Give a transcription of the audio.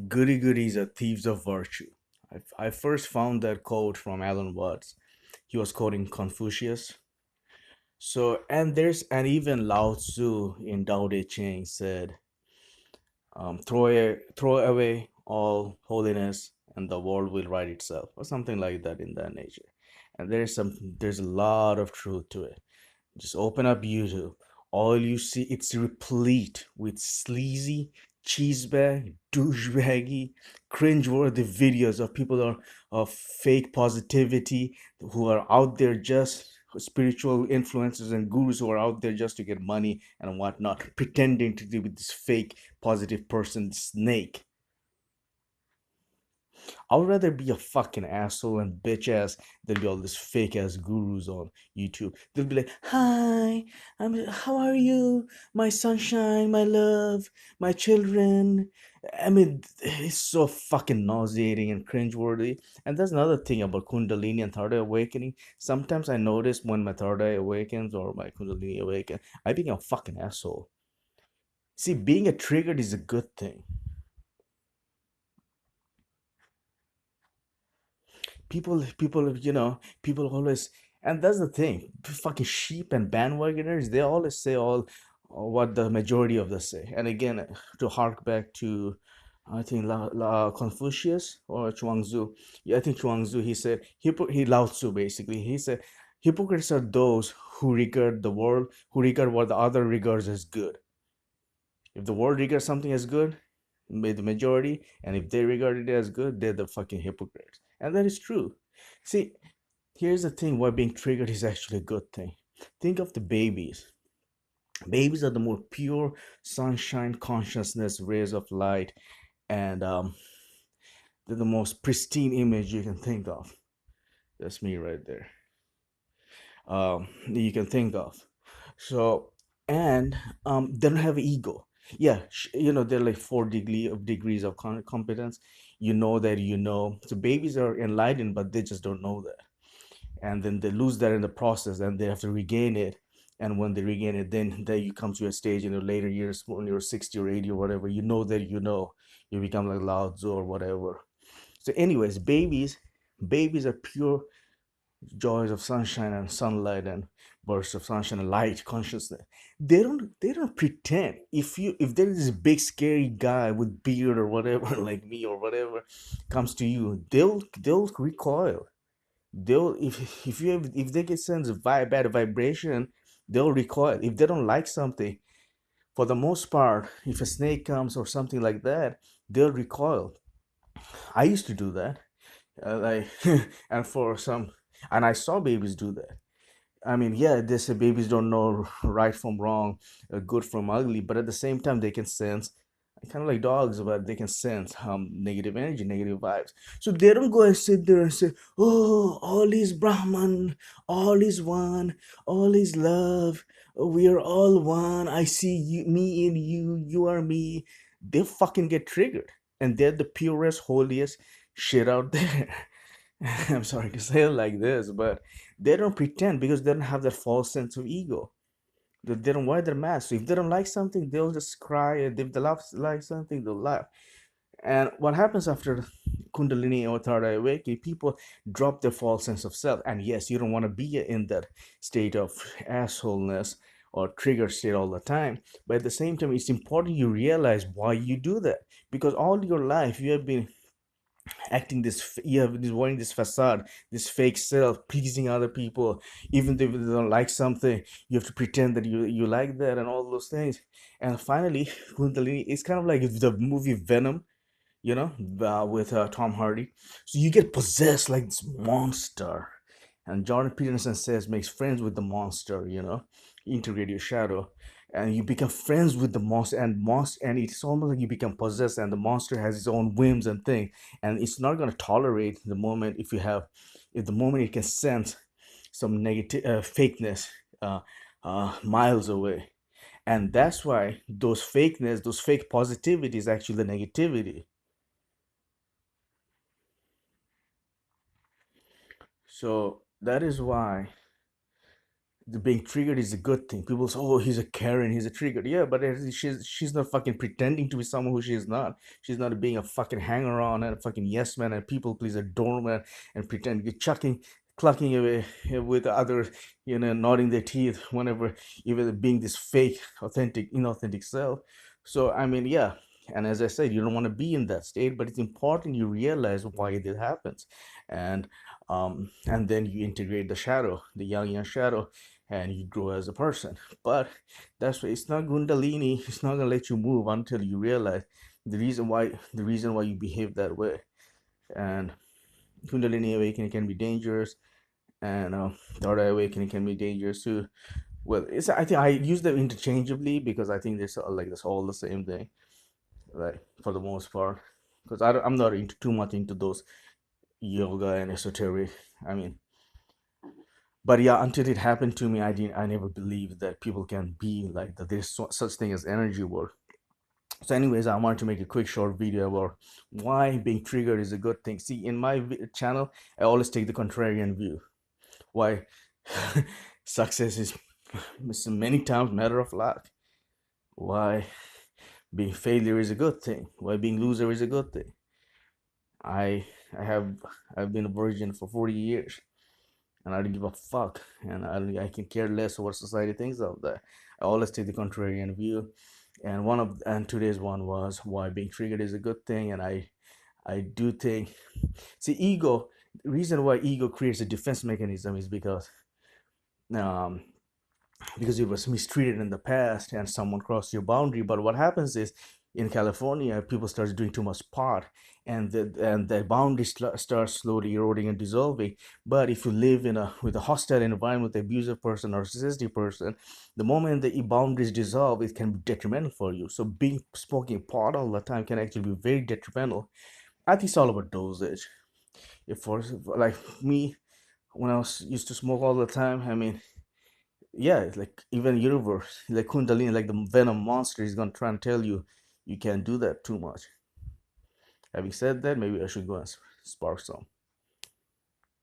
Goody goodies are thieves of virtue. I first found that quote from Alan Watts. He was quoting Confucius. So, and even Lao Tzu in Tao Te Ching said, throw away all holiness and the world will right itself, or something like that in that nature. And there's a lot of truth to it. Just open up YouTube. All you see, it's replete with sleazy, cheesebag, douchebaggy, cringeworthy videos of people are of fake positivity who are out there just spiritual influencers and gurus who are out there just to get money and whatnot, pretending to be this fake positive person, snake. I would rather be a fucking asshole and bitch ass than be all this fake ass gurus on YouTube. They'll be like, "Hi, how are you? My sunshine, my love, my children." I mean, it's so fucking nauseating and cringeworthy. And that's another thing about Kundalini and Third Eye Awakening. Sometimes I notice when my Third Eye awakens or my Kundalini awakens, I become a fucking asshole. See, being a triggered is a good thing. People always, and that's the thing, fucking sheep and bandwagoners, they always say what the majority of them say. And again, to hark back to, I think Confucius or Chuangzu. Yeah, I think Chuangzu, he said, he Lao Tzu basically, he said, hypocrites are those who regard the world, who regard what the other regards as good. If the world regards something as good, the majority, and if they regard it as good, they're the fucking hypocrites. And that is true. See, here's the thing, why being triggered is actually a good thing. Think of the babies. Babies are the more pure sunshine consciousness rays of light, and they're the most pristine image you can think of. That's me right there. You can think of. So, and they don't have ego. Yeah, they're like degrees of competence. You know that you know. So babies are enlightened, but they just don't know that, and then they lose that in the process, and they have to regain it. And when they regain it, then you come to a stage in the later years when you're 60 or 80 or whatever. You know that you become like Lao Tzu or whatever. So, anyways, babies are pure joys of sunshine and sunlight and bursts of sunshine and light consciousness. They don't pretend. If there is this big scary guy with beard or whatever like me or whatever comes to you, they'll recoil. They'll if they get sense of bad vibration, they'll recoil. If they don't like something, for the most part, if a snake comes or something like that, they'll recoil. I used to do that, like and for some, and I saw babies do that. I mean, yeah, they say babies don't know right from wrong, good from ugly, but at the same time, they can sense, kind of like dogs, but they can sense negative energy, negative vibes. So they don't go and sit there and say, "Oh, all is Brahman, all is one, all is love. We are all one. I see you, me in you, you are me." They fucking get triggered, and they're the purest, holiest shit out there. I'm sorry to say it like this, but they don't pretend because they don't have that false sense of ego. They don't wear their mask. So if they don't like something, they'll just cry. And if they like something, they'll laugh. And what happens after Kundalini or Third Eye Awakening, people drop their false sense of self. And yes, you don't want to be in that state of assholeness or trigger state all the time. But at the same time, it's important you realize why you do that. Because all your life, you have been acting you have this wearing this facade, this fake self, pleasing other people. Even if they don't like something, you have to pretend that you like that and all those things. And finally, Kundalini is kind of like the movie Venom, with Tom Hardy. So you get possessed like this monster, and Jordan Peterson says makes friends with the monster. Integrate your shadow, and you become friends with the monster, and it's almost like you become possessed, and the monster has its own whims and thing, and it's not going to tolerate the moment if the moment it can sense some negative fakeness uh, miles away. And that's why those fake positivity is actually the negativity. So that is why the being triggered is a good thing. People say, "Oh, he's a Karen, he's a triggered." Yeah, but she's not fucking pretending to be someone who she is not. She's not being a fucking hanger on and a fucking yes man and people pleaser doormat and pretend you're clucking away with others, nodding their teeth whenever even being this fake, authentic, inauthentic self. So I mean, yeah. And as I said, you don't want to be in that state, but it's important you realize why this happens, and then you integrate the shadow, the yang shadow, and you grow as a person. But that's why it's not Gundalini. It's not gonna let you move until you realize the reason why you behave that way. And Kundalini awakening can be dangerous, and Dharma awakening can be dangerous too. Well, I think I use them interchangeably because I think they're that's all the same thing, like for the most part. Because I'm not into too much into those yoga and esoteric. I mean, but yeah, until it happened to me, I never believed that people can be like that. There's such thing as energy work. So anyways, I wanted to make a quick short video about why being triggered is a good thing. See, in my channel, I always take the contrarian view. Why success is many times matter of luck. Why being failure is a good thing. Why being loser is a good thing. I I have I've been a virgin for 40 years, and I don't give a fuck, and I can care less what society thinks of that. I always take the contrarian view, and today's one was why being triggered is a good thing, and I do think, see, ego. The reason why ego creates a defense mechanism is um because it was mistreated in the past and someone crossed your boundary. But what happens is, in California, people start doing too much pot, and the boundary starts slowly eroding and dissolving. But if you live with a hostile environment, with abusive person or narcissistic person, the moment the boundaries dissolve, it can be detrimental for you. So being smoking pot all the time can actually be very detrimental. I think it's all about dosage. If for like me, when I was used to smoke all the time, I mean, yeah, it's like even universe, like Kundalini, like the Venom monster is gonna try and tell you you can't do that too much. Having said that, maybe I should go and spark some.